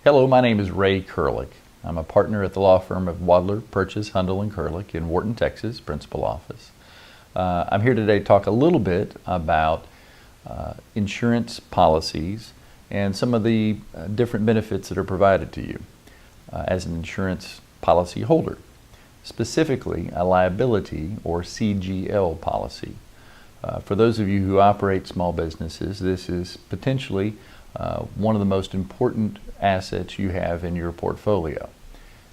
Hello, my name is Ray Kerlick. I'm a partner at the law firm of Wadler, Perches, Hundl, and Kerlick in Wharton, Texas, principal office. I'm here today to talk a little bit about insurance policies and some of the different benefits that are provided to you as an insurance policy holder, specifically a liability or CGL policy. For those of you who operate small businesses, this is potentially one of the most important assets you have in your portfolio.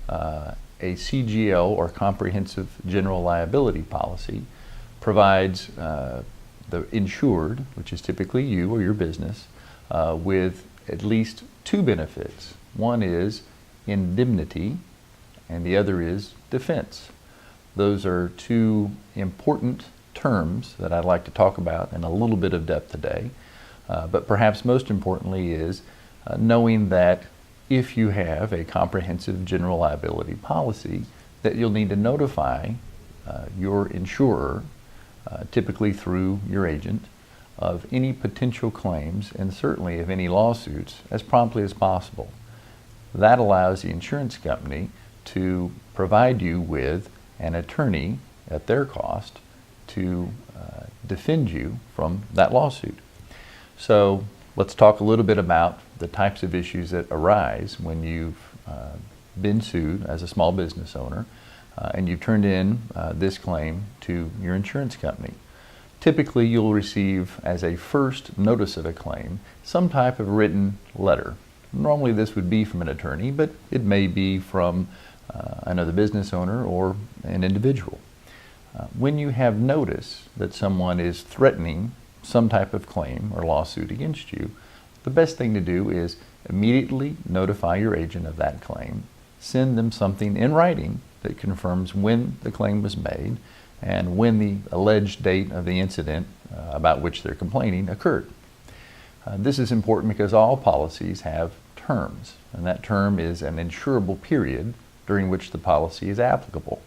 A CGL, or Comprehensive General Liability Policy, provides the insured, which is typically you or your business, with at least two benefits. One is indemnity, and the other is defense. Those are two important terms that I'd like to talk about in a little bit of depth today. But perhaps most importantly is knowing that if you have a comprehensive general liability policy, that you'll need to notify your insurer, typically through your agent, of any potential claims and certainly of any lawsuits as promptly as possible. That allows the insurance company to provide you with an attorney at their cost to defend you from that lawsuit. So let's talk a little bit about the types of issues that arise when you've been sued as a small business owner and you've turned in this claim to your insurance company. Typically, you'll receive as a first notice of a claim some type of written letter. Normally this would be from an attorney, but it may be from another business owner or an individual. When you have notice that someone is threatening some type of claim or lawsuit against you, the best thing to do is immediately notify your agent of that claim, send them something in writing that confirms when the claim was made and when the alleged date of the incident about which they're complaining occurred. This is important because all policies have terms, and that term is an insurable period during which the policy is applicable.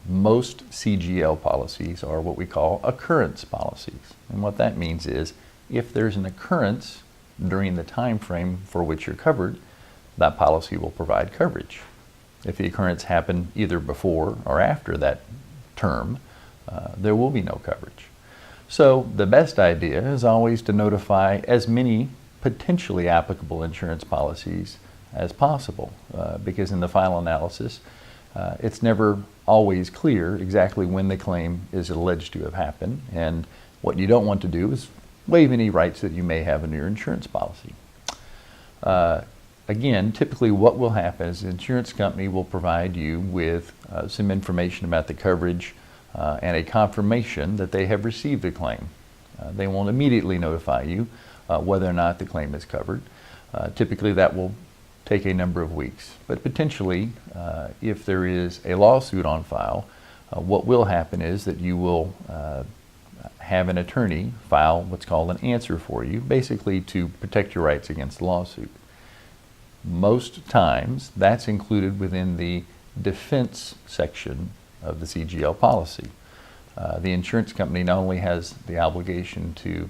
Most CGL policies are what we call occurrence policies. And what that means is if there's an occurrence during the time frame for which you're covered, that policy will provide coverage. If the occurrence happened either before or after that term, there will be no coverage. So the best idea is always to notify as many potentially applicable insurance policies as possible, because in the final analysis, it's never always clear exactly when the claim is alleged to have happened, and what you don't want to do is waive any rights that you may have in your insurance policy. Again, typically what will happen is the insurance company will provide you with some information about the coverage and a confirmation that they have received the claim. They won't immediately notify you whether or not the claim is covered. Typically that will take a number of weeks, but potentially if there is a lawsuit on file, what will happen is that you will have an attorney file what's called an answer for you, basically to protect your rights against the lawsuit. Most times that's included within the defense section of the CGL policy. The insurance company not only has the obligation to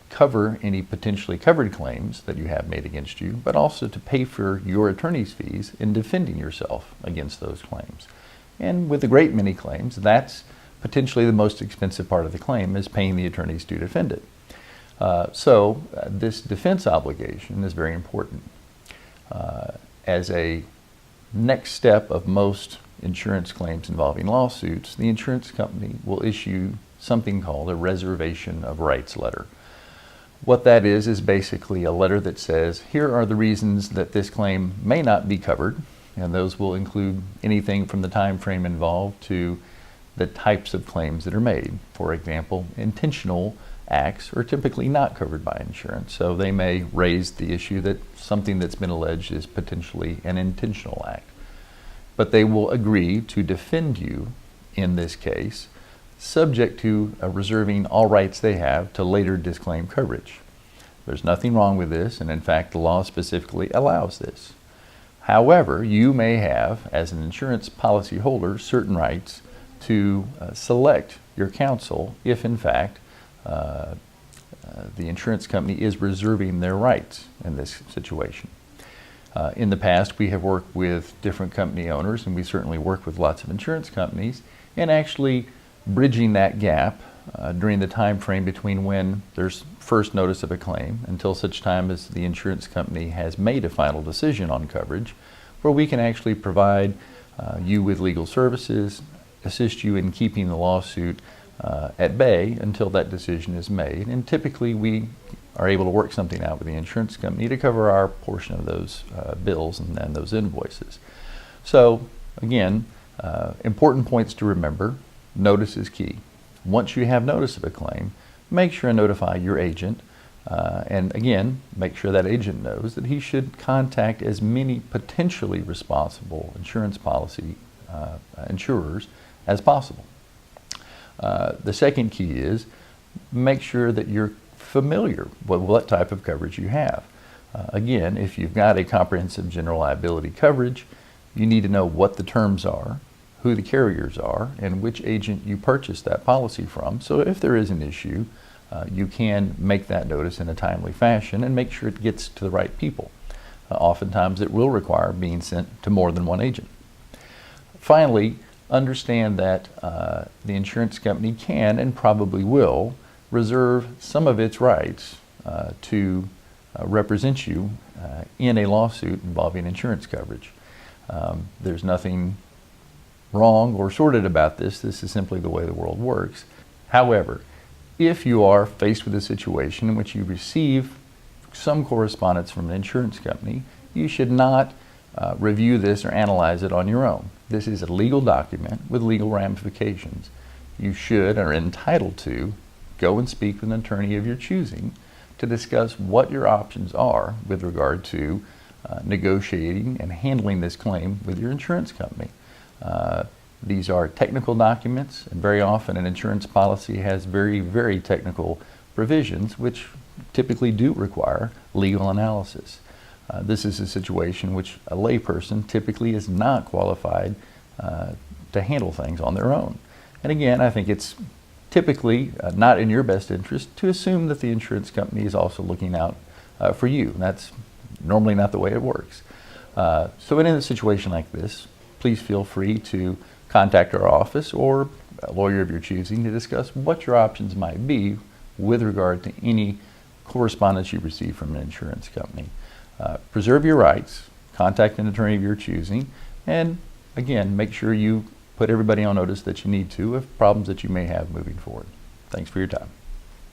cover any potentially covered claims that you have made against you, but also to pay for your attorney's fees in defending yourself against those claims. And with a great many claims, that's potentially the most expensive part of the claim, is paying the attorneys to defend it. So this defense obligation is very important. As a next step of most insurance claims involving lawsuits, the insurance company will issue something called a Reservation of Rights letter. What that is basically a letter that says, here are the reasons that this claim may not be covered, and those will include anything from the time frame involved to the types of claims that are made. For example, intentional acts are typically not covered by insurance, so they may raise the issue that something that's been alleged is potentially an intentional act. But they will agree to defend you in this case, subject to reserving all rights they have to later disclaim coverage. There's nothing wrong with this, and in fact the law specifically allows this. However, you may have, as an insurance policy holder, certain rights to select your counsel if in fact the insurance company is reserving their rights in this situation. In the past, we have worked with different company owners, and we certainly work with lots of insurance companies, and actually bridging that gap during the time frame between when there's first notice of a claim until such time as the insurance company has made a final decision on coverage, where we can actually provide you with legal services, assist you in keeping the lawsuit at bay until that decision is made. And typically we are able to work something out with the insurance company to cover our portion of those bills and then those invoices. So again, important points to remember: notice is key. Once you have notice of a claim, make sure and notify your agent. And again, make sure that agent knows that he should contact as many potentially responsible insurance policy insurers as possible. The second key is make sure that you're familiar with what type of coverage you have. Again, if you've got a comprehensive general liability coverage, you need to know what the terms are, who the carriers are, and which agent you purchased that policy from. So if there is an issue, you can make that notice in a timely fashion and make sure it gets to the right people. Oftentimes it will require being sent to more than one agent. Finally, understand that the insurance company can and probably will reserve some of its rights to represent you in a lawsuit involving insurance coverage. There's nothing wrong or sordid about this. This is simply the way the world works. However, if you are faced with a situation in which you receive some correspondence from an insurance company, you should not review this or analyze it on your own. This is a legal document with legal ramifications. You should, or are entitled to, go and speak with an attorney of your choosing to discuss what your options are with regard to negotiating and handling this claim with your insurance company. These are technical documents, and very often an insurance policy has very, very technical provisions which typically do require legal analysis. This is a situation which a layperson typically is not qualified to handle things on their own. And again, I think it's typically not in your best interest to assume that the insurance company is also looking out for you. That's normally not the way it works. So in a situation like this, please feel free to contact our office or a lawyer of your choosing to discuss what your options might be with regard to any correspondence you receive from an insurance company. Preserve your rights, contact an attorney of your choosing, and again, make sure you put everybody on notice that you need to of problems that you may have moving forward. Thanks for your time.